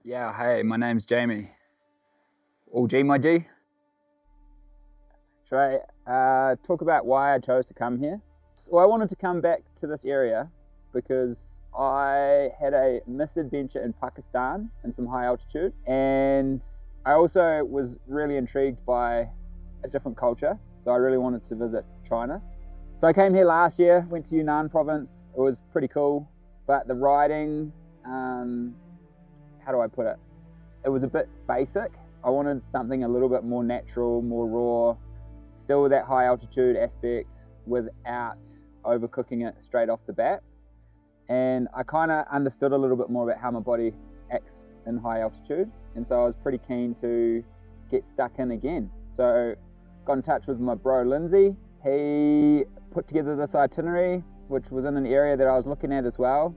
Yeah, hey, my name's Jamie. All G, my G. Should I talk about why I chose to come here? So I wanted to come back to this area because I had a misadventure in Pakistan in some high altitude, and I also was really intrigued by a different culture, so I really wanted to visit China. So I came here last year, went to Yunnan province. It was pretty cool, but the riding, how do I put it? It was a bit basic. I wanted something a little bit more natural, more raw, still with that high altitude aspect without overcooking it straight off the bat. And I kind of understood a little bit more about how my body acts in high altitude. And so I was pretty keen to get stuck in again. So got in touch with my bro Linsee. He put together this itinerary, which was in an area that I was looking at as well,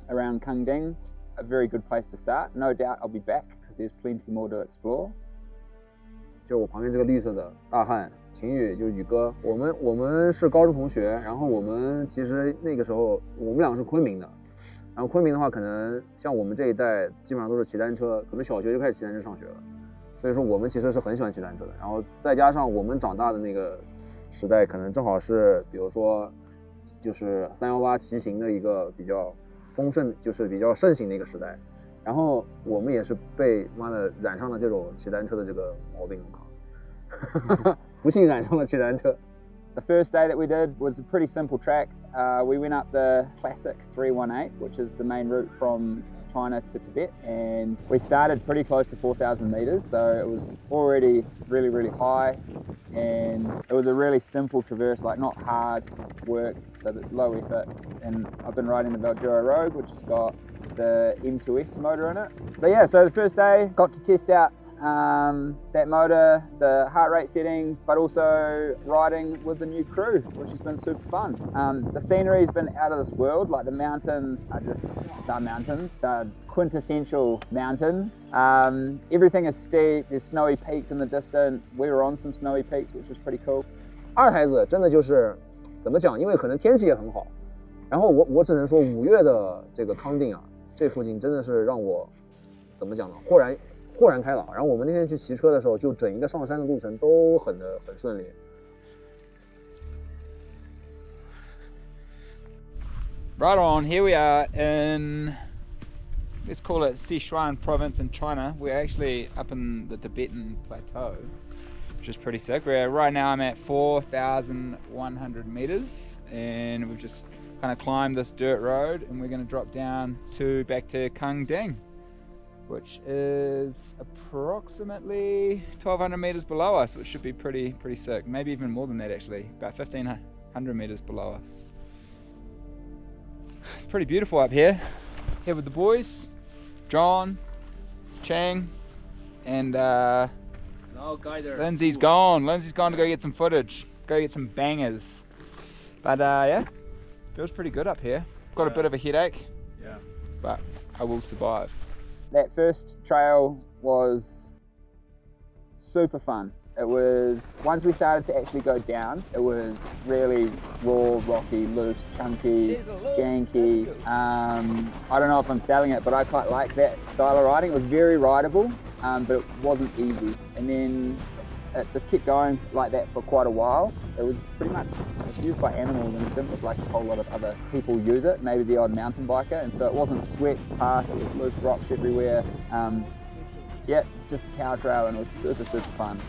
around Chengdu. A very good place to start. No doubt I'll be back because there's plenty more to explore. 就我旁边这个绿色的大汉秦宇，就是宇哥，我们是高中同学，然后我们其实那个时候我们俩是昆明的，然后昆明的话，可能像我们这一代基本上都是骑单车，可能小学就开始骑单车上学了，所以说我们其实是很喜欢骑单车的。然后再加上我们长大的那个时代，可能正好是比如说就是318骑行的一个比较丰盛，就是比较盛行的一个时代。然后我们也是被妈的染上了这种骑单车的这个毛病，我靠，不幸染上了骑单车。The first day that we did was a pretty simple track. We went up the classic 318, which is the main route from China to Tibet, and we started pretty close to 4,000 meters, so it was already really, really high, and it was a really simple traverse, like not hard work, so that's low effort. And I've been riding the Rotorua Rogue, which has got the M2S motor in it. But yeah, so the first day got to test out that motor, the heart rate settings, but also riding with the new crew, which has been super fun. The scenery has been out of this world. Like the mountains are just the mountains, the quintessential mountains. Everything is steep, there's snowy peaks in the distance. We were on some snowy peaks, which was pretty cool. 二孩子真的就是怎么讲，因为可能天气也很好，然后我只能说5月的这个康定啊，这附近真的是让我怎么讲呢，豁然开朗。然后我们那天去骑车的时候，就整一个上山的路程都很顺利。Right on, here we are in, let's call it Sichuan province in China. We're actually up in the Tibetan Plateau, which is pretty sick. Right now I'm at 4,100 meters, and we've just kind of climbed this dirt road, and we're going to drop down back to Chengdu, which is approximately 1,200 meters below us, which should be pretty sick. Maybe even more than that actually, about 1,500 meters below us. It's pretty beautiful up here. Here with the boys, John, Chang, and Lindsay's gone. Lindsay's gone to go get some footage, go get some bangers. But yeah, feels pretty good up here. Got a bit of a headache, but I will survive. That first trail was super fun. It was, once we started to actually go down, it was really raw, rocky, loose, chunky, janky. I don't know if I'm selling it, but I quite like that style of riding. It was very rideable, but it wasn't easy. And then it just kept going like that for quite a while. It was pretty much used by animals, and it didn't look like a whole lot of other people use it, maybe the odd mountain biker, and so it wasn't swept path, it was loose rocks everywhere. Yeah, just a cow trail, and it was super fun.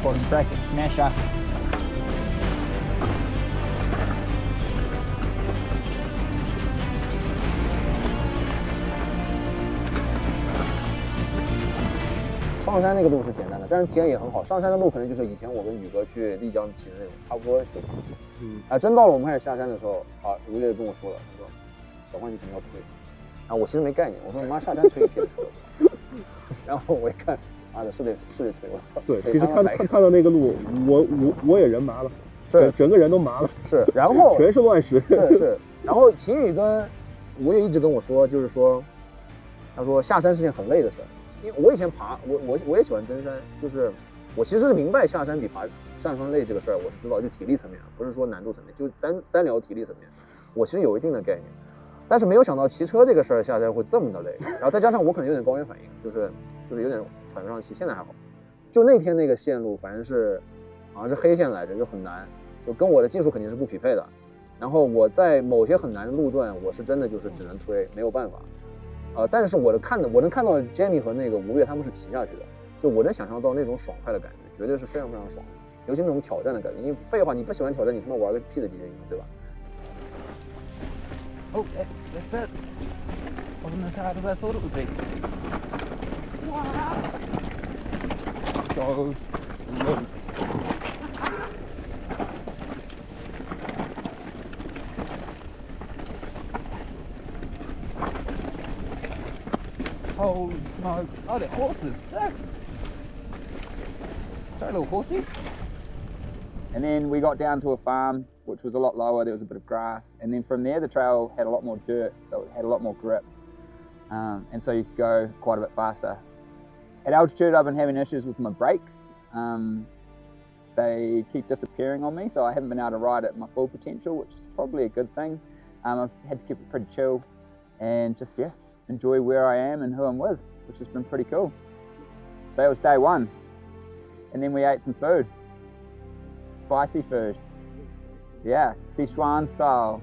Bottom bracket smasher. 上山那个路是简单的，但是体验也很好。上山的路可能就是以前我跟宇哥去丽江骑的那种，差不多水平去。真到了我们开始下山的时候，吴烈跟我说了，他说：“小万你肯定要推。”我其实没概念，我说你妈下山推一片车。然后我一看，妈的是得推，我操！对，其实看到那个路，我也人麻了，是整个人都麻了。是，然后全是乱石。是。然后秦宇跟吴烈一直跟我说，就是说，他说下山是件很累的事。因为我以前爬，我也喜欢登山，就是我其实是明白下山比上山累这个事儿，我是知道，就体力层面，不是说难度层面，就单聊体力层面，我其实有一定的概念。但是没有想到骑车这个事儿下山会这么的累，然后再加上我可能有点高原反应，就是有点喘不上气，现在还好。就那天那个线路，反正是好像是黑线来着，就很难，就跟我的技术肯定是不匹配的。然后我在某些很难的路段，我是真的就是只能推，没有办法。但是我能看到 Jamie 和那个吴越他们是骑下去的，就我能想象到那种爽快的感觉，绝对是非常非常爽，尤其那种挑战的感觉。因为废话，你不喜欢挑战，你他妈玩个屁的极限运动，对吧Oh, that's it. Wasn't as hard as I thought it would be. Wow. So loose. Holy smokes. Oh, they're horses. Sick. Sorry, little horsies. And then we got down to a farm, which was a lot lower. There was a bit of grass. And then from there, the trail had a lot more dirt, so it had a lot more grip. And so you could go quite a bit faster. At altitude, I've been having issues with my brakes. They keep disappearing on me, so I haven't been able to ride at my full potential, which is probably a good thing. I've had to keep it pretty chill and just, yeah, enjoy where I am and who I'm with, which has been pretty cool. So that was day one. And then we ate some food. Spicy food. Yeah, Sichuan style.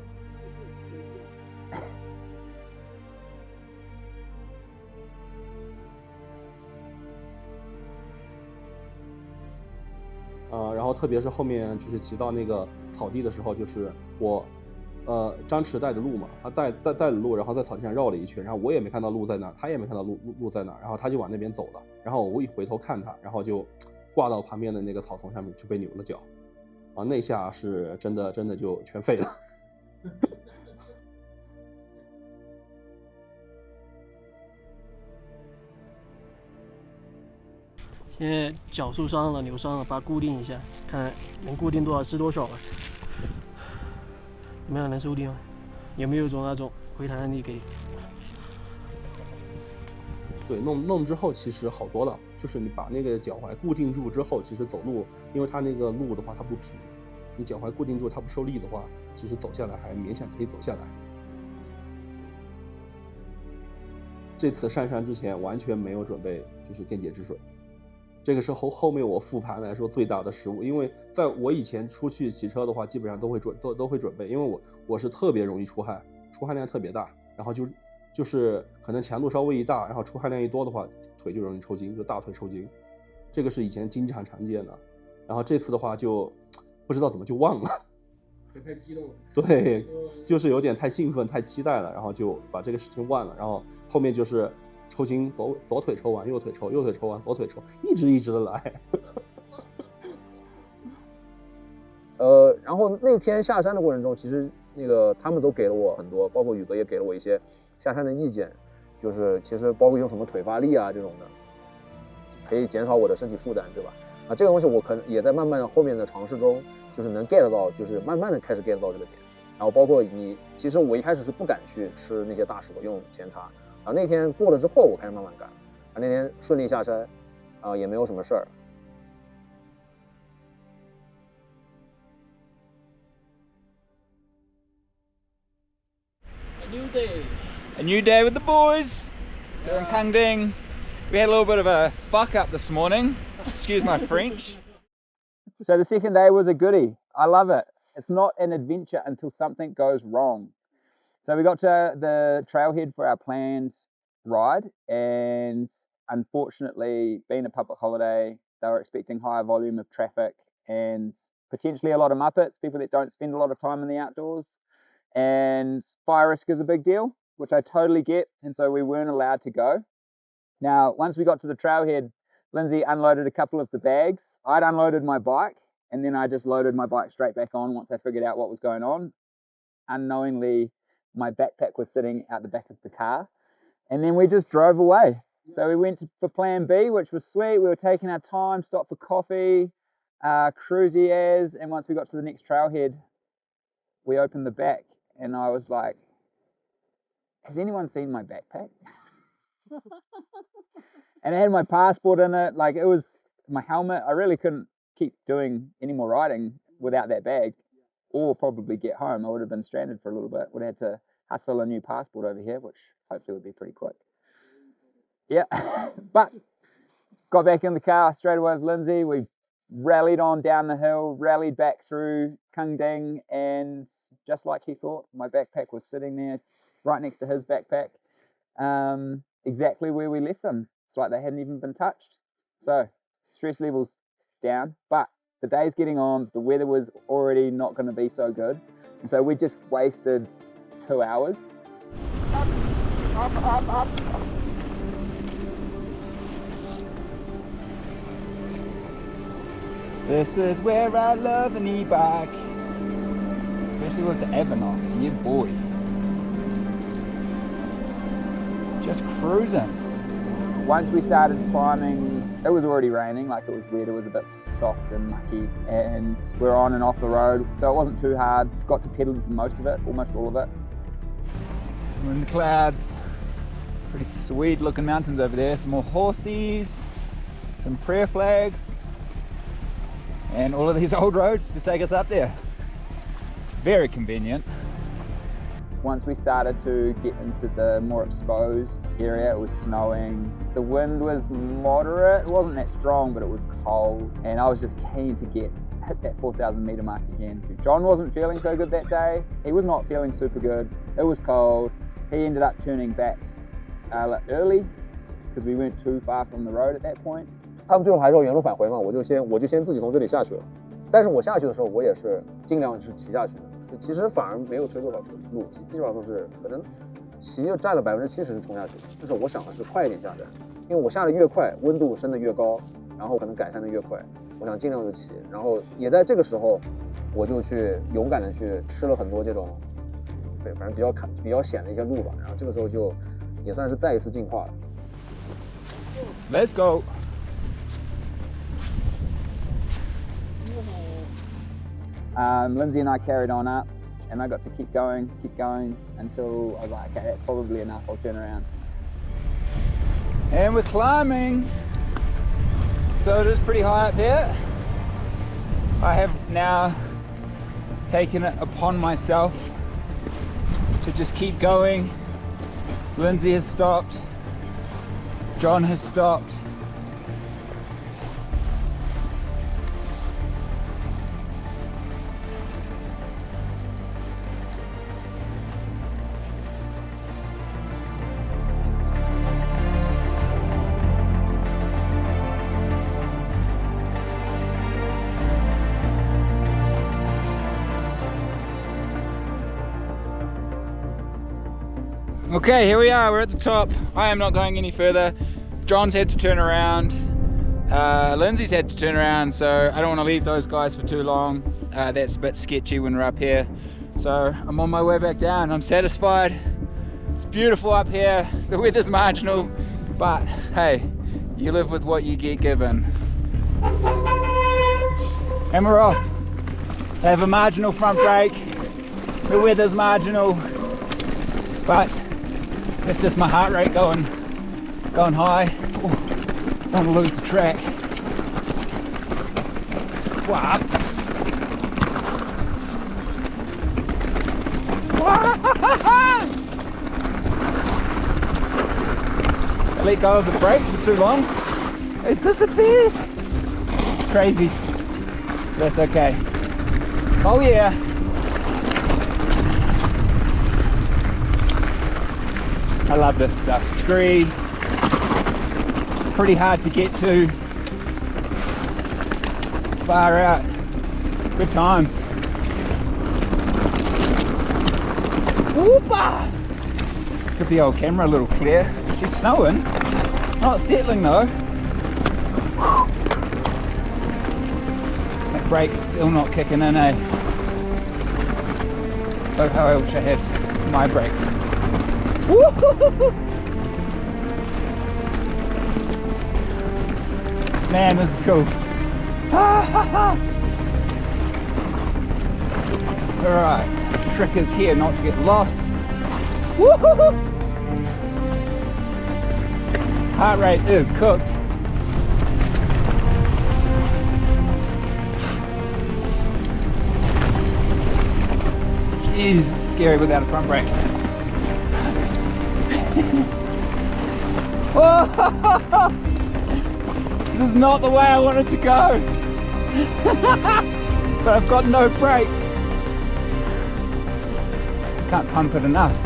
然后特别是后面就是骑到那个草地的时候，就是我张弛带着路嘛，他带着路，然后在草地上绕了一圈，然后我也没看到路在哪，他也没看到路在哪，然后他就往那边走了，然后我一回头看他，然后就挂到旁边的那个草丛上面，就被扭了脚。那下是真的就全废了。现在脚受伤了，扭伤了，把它固定一下，看能固定多少是多少吧。怎么样，能收定吗？有没有那种回弹力可以？对，弄之后其实好多了，就是你把那个脚踝固定住之后，其实走路，因为它那个路的话它不平，你脚踝固定住它不受力的话，其实走下来还勉强可以走下来。这次上山之前完全没有准备就是电解质水，这个是后面我复盘来说最大的失误，因为在我以前出去骑车的话，基本上都会准备，因为我是特别容易出汗量特别大，然后就是可能强度稍微一大，然后出汗量一多的话，腿就容易抽筋，就大腿抽筋，这个是以前经常常见的。然后这次的话就不知道怎么就忘了，太激动了。对，就是有点太兴奋、太期待了，然后就把这个事情忘了。然后后面就是抽筋，左腿抽完，右腿抽，右腿抽完，左腿抽，一直的来。然后那天下山的过程中，其实那个他们都给了我很多，包括宇哥也给了我一些下山的意见，就是其实包括用什么腿发力啊这种的，可以减少我的身体负担，对吧？这个东西我可能也在慢慢后面的尝试中，就是能 get 到，就是慢慢的开始 get 到这个点。然后包括其实我一开始是不敢去吃那些大石头，用前叉。然后那天过了之后，我开始慢慢干。那天顺利下山，也没有什么事儿。A new day with the boys. They're in Kangding. We had a little bit of a fuck up this morning. Excuse my French. So the second day was a goodie. I love it. It's not an adventure until something goes wrong. So we got to the trailhead for our planned ride, and unfortunately, being a public holiday, they were expecting higher volume of traffic and potentially a lot of muppets, people that don't spend a lot of time in the outdoors. And fire risk is a big deal, which I totally get, and so we weren't allowed to go. Now, once we got to the trailhead, Linsee unloaded a couple of the bags. I'd unloaded my bike, and then I just loaded my bike straight back on once I figured out what was going on. Unknowingly, my backpack was sitting out the back of the car, and then we just drove away. So we went for plan B, which was sweet. We were taking our time, stopped for coffee, cruisy as, and once we got to the next trailhead, we opened the back, and I was like, has anyone seen my backpack? And it had my passport in it, like it was my helmet. I really couldn't keep doing any more riding without that bag, or probably get home. I would have been stranded for a little bit. Would have had to hustle a new passport over here, which hopefully would be pretty quick. Yeah, but got back in the car straight away with Linsee. We rallied on down the hill, rallied back through Kungding, and just like he thought, my backpack was sitting there right next to his backpack, exactly where we left them. It's like they hadn't even been touched. So stress levels down, but the day's getting on, the weather was already not going to be so good, and so we just wasted 2 hours. Up. This is where I love an e-bike, especially with the Avanos, yeah boy. Just cruising. Once we started climbing, it was already raining, like it was wet, it was a bit soft and mucky, and we're on and off the road, so it wasn't too hard. Got to pedal most of it, almost all of it. We're in the clouds, pretty sweet looking mountains over there, some more horsies, some prayer flags, and all of these old roads to take us up there. Very convenient. Once we started to get into the more exposed area, it was snowing. The wind was moderate, it wasn't that strong, but it was cold, and I was just keen to hit that 4,000 meter mark again. John wasn't feeling so good that day. He was not feeling super good. It was cold. He ended up turning back early because we weren't too far from the road at that point. 他们最后还是要原路返回嘛，我就先自己从这里下去了。但是我下去的时候，我也是尽量是骑下去的，其实反而没有推多少路，基本上都是可能骑就占了70%是冲下去。就是我想的是快一点下山，因为我下的越快，温度升得越高，然后可能改善的越快，我想尽量就骑。然后也在这个时候，我就去勇敢的去吃了很多这种，对，反正比较险的一些路吧。然后这个时候就也算是再一次进化了。Let's go. Linsee and I carried on up, and I got to keep going until I was like, okay, that's probably enough, I'll turn around. And we're climbing. So it is pretty high up here. I have now taken it upon myself to just keep going. Linsee has stopped. John has stopped. Okay, here we are, we're at the top. I am not going any further. John's had to turn around. Lindsay's had to turn around, so I don't want to leave those guys for too long. That's a bit sketchy when we're up here. So I'm on my way back down. I'm satisfied. It's beautiful up here. The weather's marginal, but hey, you live with what you get given. And we're off. I have a marginal front brake. The weather's marginal, but it's just my heart rate going high. Oh, don't want to lose the track. Wow. I let go of the brake for too long. It disappears. Crazy. That's okay. Oh yeah. I love this stuff. Scree, pretty hard to get to. Far out. Good times. Whoopa! Could the old camera a little clear. She's snowing. It's not settling though. That brake's still not kicking in, eh? Oh, how I wish I had my brakes. Man, this is cool. Alright, trick is here not to get lost. Heart rate is cooked. is scary without a front brake. Oh, this is not the way I wanted to go. But I've got no brake. Can't pump it enough.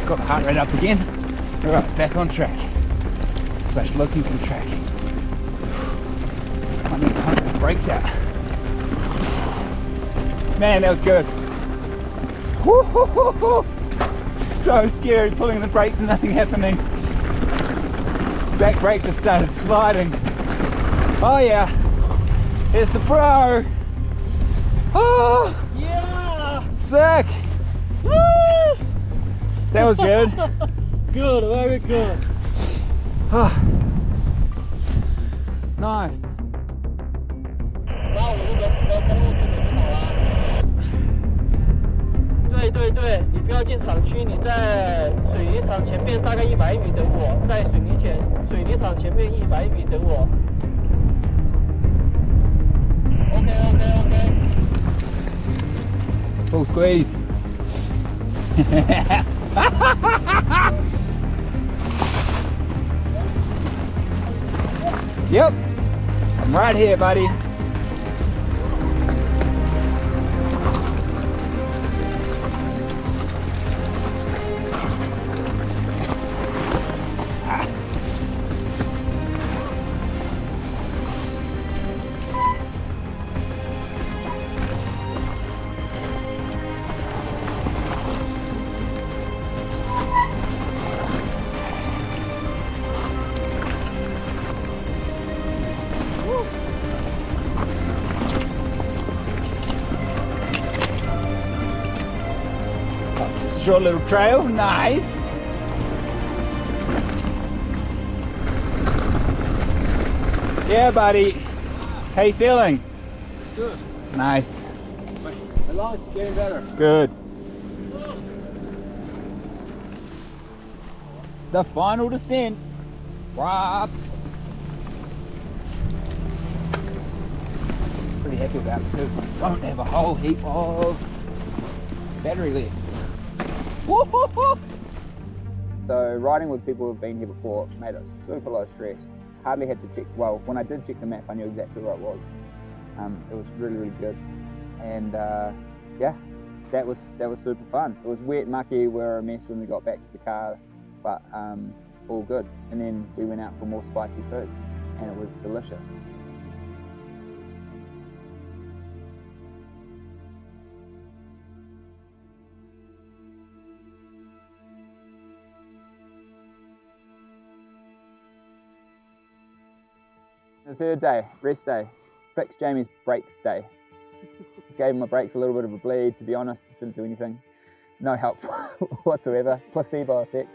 Got the heart rate up again. Alright, back on track. Slash looking for the track. I need to pump the brakes out. Man, that was good. Woo-hoo-hoo-hoo. So scary pulling the brakes and nothing happening. Back brake just started sliding. Oh yeah, here's the pro. Oh Yeah! sick. Woo! That was good. Good, very good. Nice. 对，你不要进厂区，你在水泥厂前面大概100米等我，在水泥厂前面100米等我。OK。Full squeeze. Yep, I'm right here, buddy. Short little trail, nice. Yeah, buddy. How you feeling? Good. Nice. The lungs is getting better. Good. The final descent. Whoop. Pretty happy about it too. Don't have a whole heap of battery left. Woo-hoo-hoo. So riding with people who've been here before made it super low stress. Hardly had to check, well, when I did check the map I knew exactly where it was. It was really good. And yeah, that was super fun. It was wet, mucky, we were a mess when we got back to the car, but all good. And then we went out for more spicy food and it was delicious. The third day, rest day, fixed Jamie's brakes day. Gave my brakes a little bit of a bleed, to be honest, didn't do anything. No help whatsoever, placebo effect.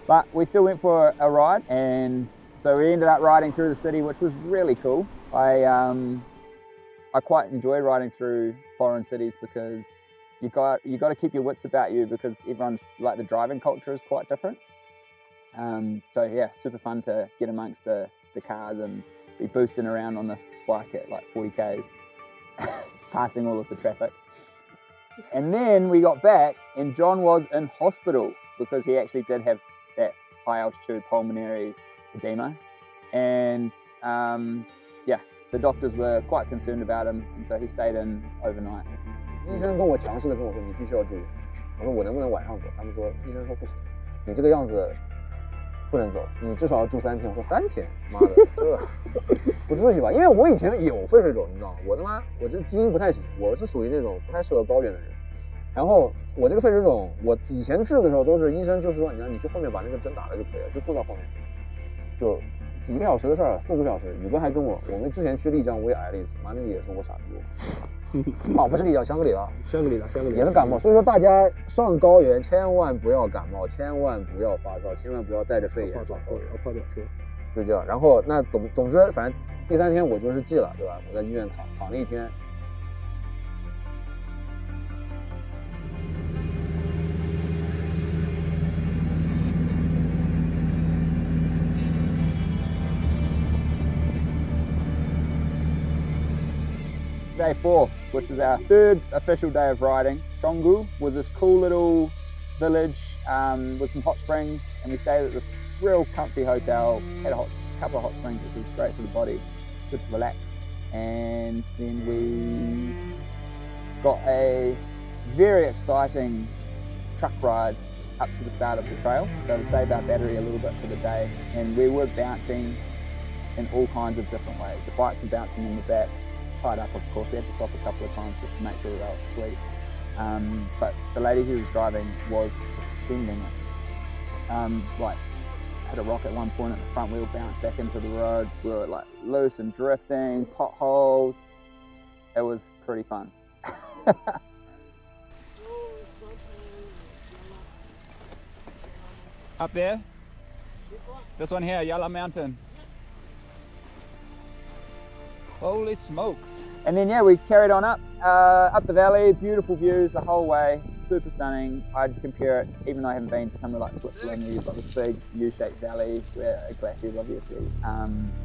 But we still went for a ride, and so we ended up riding through the city, which was really cool. I quite enjoy riding through foreign cities because you got to keep your wits about you because everyone's, like, the driving culture is quite different. So yeah, super fun to get amongst the cars and be boosting around on this bike at like 40 k's, passing all of the traffic. And then we got back and John was in hospital because he actually did have that high altitude pulmonary edema. And yeah, the doctors were quite concerned about him, and so he stayed in overnight. 医生跟我强势的跟我说你必须要住院。我说我能不能晚上走？他们说医生说不行，你这个样子不能走，你至少要住3天。我说3天，妈的，这不至于吧？因为我以前有肺水肿，你知道吗？我这基因不太行，我是属于那种不太适合高原的人。然后我这个肺水肿，我以前治的时候都是医生就是说，你去后面把那个针打了就可以了，就坐到后面，就几个小时的事儿，4、5小时。宇哥还跟我们之前去丽江我也挨了一次，妈那个也是我傻逼。哦，不是丽江，香格里拉也是感冒。所以说大家上高原千万不要感冒，千万不要发烧，千万不要带着肺炎上高原，快点说。就这样。然后那总之，反正第3天我就是记了，对吧？我在医院躺了1天。day 4, which was our 3rd official day of riding. Chengdu was this cool little village with some hot springs, and we stayed at this real comfy hotel, had a couple of hot springs, which was great for the body, good to relax. And then we got a very exciting truck ride up to the start of the trail, so to save our battery a little bit for the day, and we were bouncing in all kinds of different ways. The bikes were bouncing in the back, tied up of course. We had to stop a couple of times just to make sure that they were asleep. But the lady who was driving was ascending it. Like hit a rock at one point, and the front wheel bounced back into the road. We were like loose and drifting, potholes. It was pretty fun. Up there, this one here, Yala Mountain. Holy smokes. And then yeah, we carried on up the valley, beautiful views the whole way, super stunning. I'd compare it, even though I haven't been to somewhere like Switzerland, where you've got this big U-shaped valley where glaciers obviously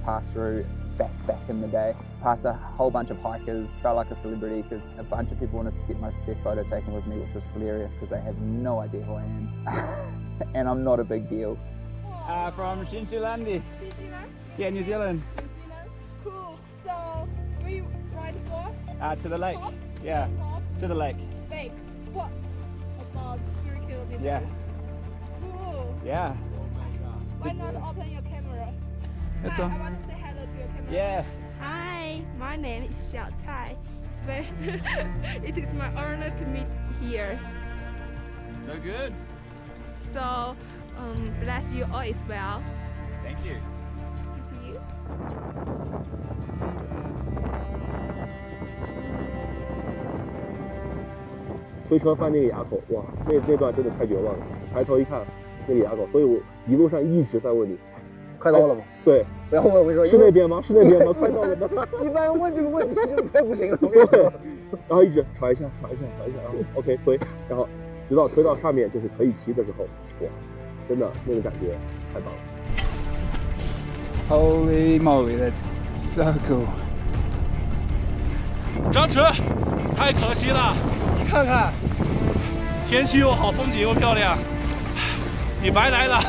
pass through back in the day. Passed a whole bunch of hikers, felt like a celebrity because a bunch of people wanted to get their photo taken with me, which was hilarious because they have no idea who I am. And I'm not a big deal. From Sichuan. Sichuan? Yeah, New Zealand. Cool. So, where you ride for? To the lake. Top? Yeah, Top? to the lake. Lake. What? About 3 kilometers. Yeah. Cool. Yeah. Why not open your camera? It's Hi, on. I want to say hello to your camera. Yeah. Hi, my name is Xiao Cai. It is my honor to meet here. So good. So, bless you all as well. Thank you. Thank you.推车翻那个垭口，哇，那段真的太绝望了。抬头一看，那个垭口，所以我一路上一直在问你，快到了吗？对，不要问，我跟你说，是那边吗？是那边吗？快到了吗？一般问这个问题就快不行了。对，然后一直传一下，然后 OK 推，然后直到推到上面就是可以骑的时候，哇，真的那个感觉太棒了。Holy moly, that's so cool. 张弛，太可惜了，你看看，天气又好，风景又漂亮，你白来了。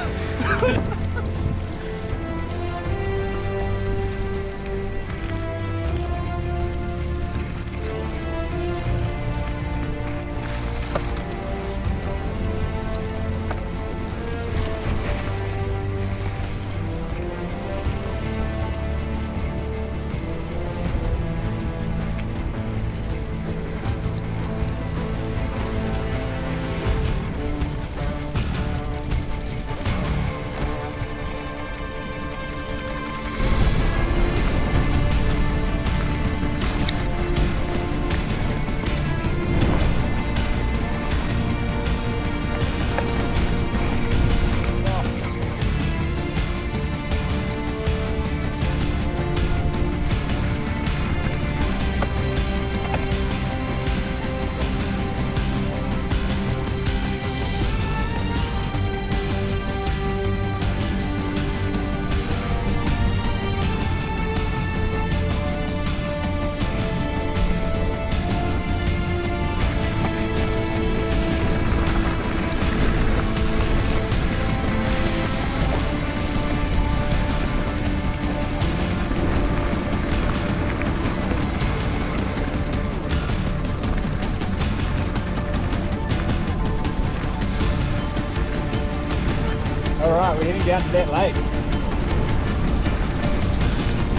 Alright, we're heading down to that lake.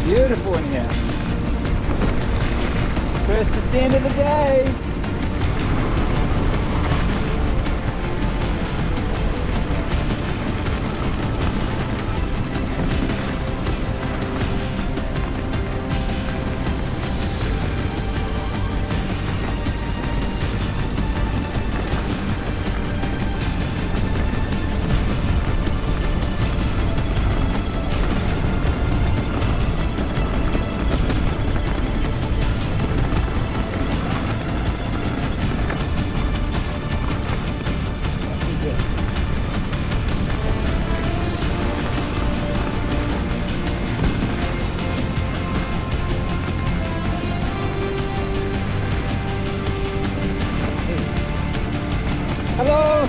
Beautiful in here. First descent of the day. Hello!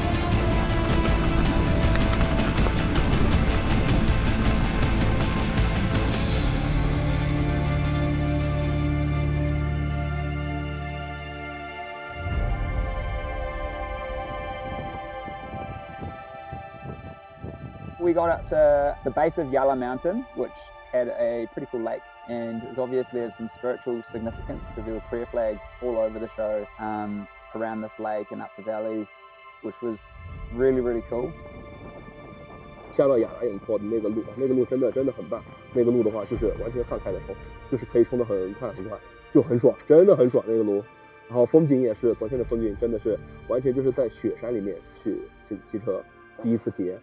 We got up to the base of Yala Mountain, which had a pretty cool lake, and is obviously of some spiritual significance because there were prayer flags all over the show around this lake and up the valley, which was really, really cool. 下到雅拉影坡的那个路真的很棒。那个路的话，就是完全放开的冲，就是可以冲得很快，就很爽，真的很爽那个路。然后风景也是，昨天的风景真的是完全就是在雪山里面去骑车，第一次体验。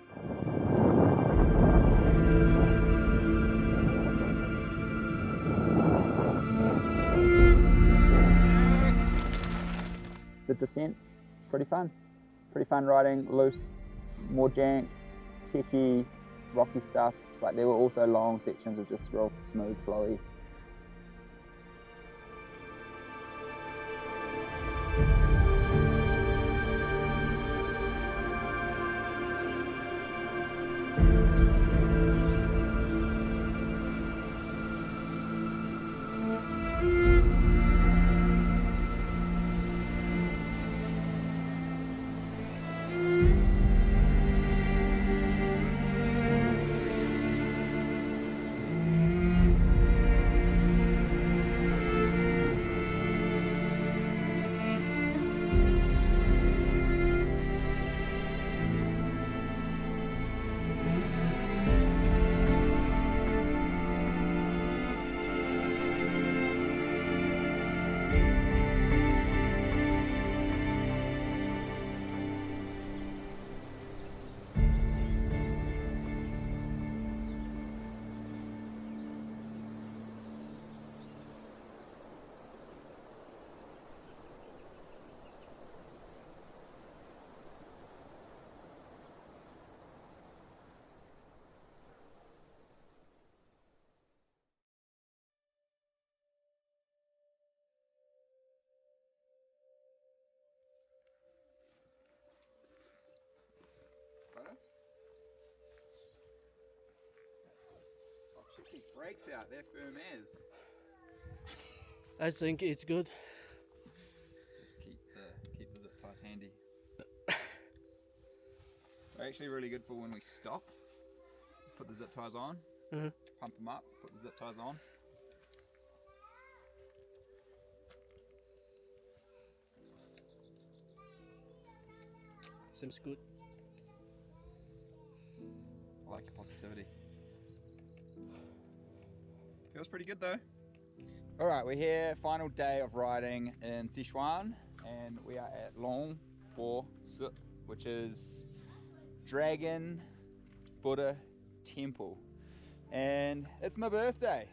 The descent, pretty fun riding, loose, more jank, techy, rocky stuff. Like there were also long sections of just real smooth, flowy. Keep brakes out, they're firm as. I think it's good. Just keep the zip ties handy. They're actually really good for when we stop. Put the zip ties on, pump them up, put the zip ties on. Seems good. I like your positivity. Feels pretty good though. All right, we're here, final day of riding in Sichuan, and we are at Long Bo Si, which is Dragon Buddha Temple. And it's my birthday.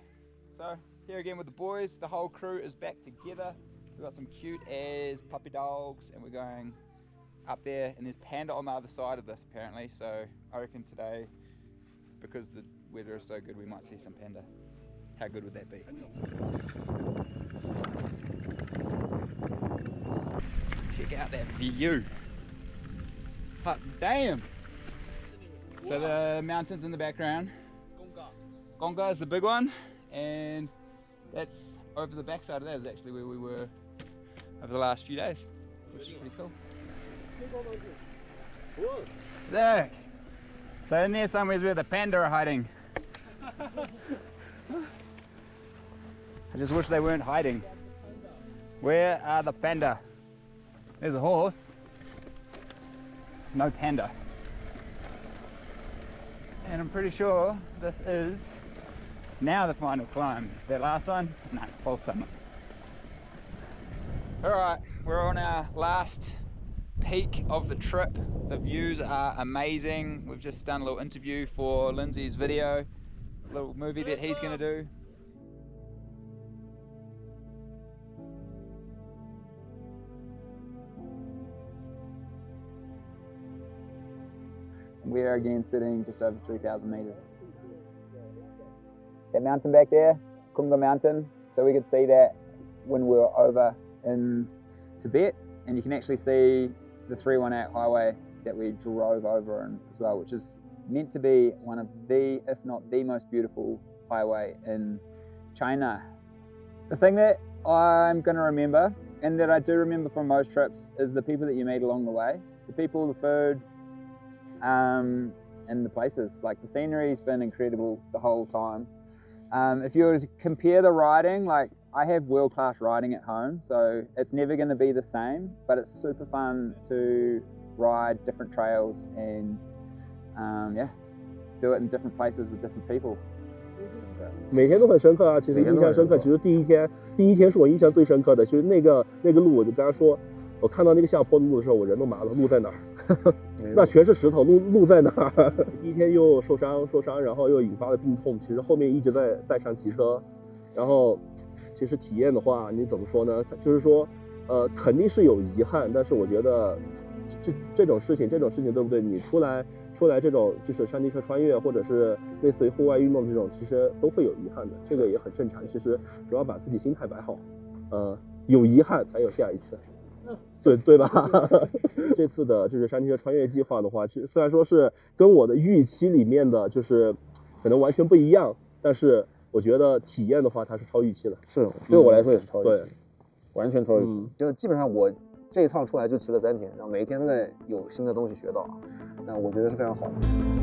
So here again with the boys, the whole crew is back together. We've got some cute as puppy dogs, and we're going up there, and there's panda on the other side of this apparently, so I reckon today, because the weather is so good, we might see some panda. How good would that be? Check out that view. Hot damn! So the mountains in the background. Gonga is the big one, and that's over the backside of that is actually where we were over the last few days, which is pretty cool. Sick! So in there somewhere is where the panda are hiding. I just wish they weren't hiding. Where are the panda? There's a horse. No panda. And I'm pretty sure this is now the final climb. That last one? No, false summit. Alright, we're on our last peak of the trip. The views are amazing. We've just done a little interview for Linsee's video, a little movie that he's going to do. We are again sitting just over 3,000 meters. That mountain back there, Kunga Mountain, so we could see that when we were over in Tibet, and you can actually see the 318 highway that we drove over in as well, which is meant to be one of the, if not the most beautiful highway in China. The thing that I'm going to remember, and that I do remember from most trips, is the people that you meet along the way. The people, the food, and the places. Like, the scenery's been incredible the whole time. If you were to compare the riding, like, I have world-class riding at home, so it's never going to be the same, but it's super fun to ride different trails and yeah, do it in different places with different people. 每天都很深刻啊，其实印象深刻。其实第一天是我印象最深刻的。其实那个路，我就跟他说，我看到那个下坡的路的时候，我人都麻了，路在哪儿？那全是石头，路在哪儿？第一天又受伤，然后又引发了病痛。其实后面一直在带上骑车，然后其实体验的话，你怎么说呢？就是说，肯定是有遗憾，但是我觉得这种事情，对不对？你出来这种就是山地车穿越，或者是类似于户外运动这种，其实都会有遗憾的，这个也很正常。其实主要把自己心态摆好，有遗憾才有下一次，对吧？这次的就是山地车穿越计划的话，其实虽然说是跟我的预期里面的就是可能完全不一样，但是我觉得体验的话，它是超预期的。是，对我来说也是超预期，对，完全超预期。就基本上我这一趟出来就骑了3天，然后每一天都在有新的东西学到，那我觉得是非常好的。